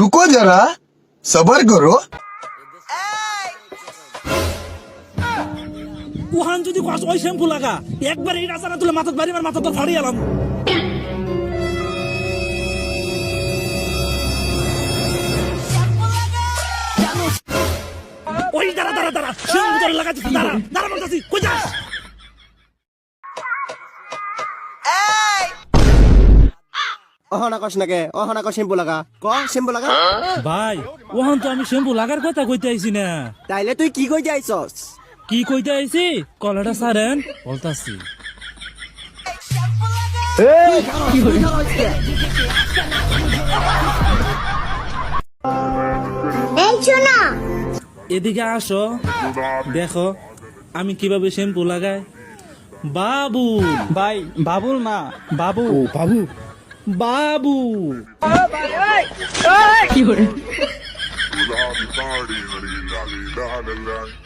रुको जरा सबर करो। ওহান যদি কস ওই শ্যাম্পু লাগা একবার এই রাস্তা না তুলে মাথাত বাড়ি মাথা তো ফাড়ি এলাম। ওই দাঁড়া দাঁড়া দাঁড়া শ্যাম্পু তোর লাগাচ্ছি দাঁড়া দাঁড়া বলতেছি কই যাস? অহনা কস নাকে অহনা কস শ্যাম্পু লাগা ক শ্যাম্পু লাগা ভাই ওহান তো আমি শ্যাম্পু লাগার কথা কইতে আইছি না। তাইলে তুই কি কই যাইছস কি কইতে আইছি কলাটা সারেন বলতাছি। এদিকে আসো দেখো আমি কিভাবে শ্যাম্পু লাগাই। বাবু ভাই বাবুল না বাবু বাবু বাবু Love you party, la la la la la.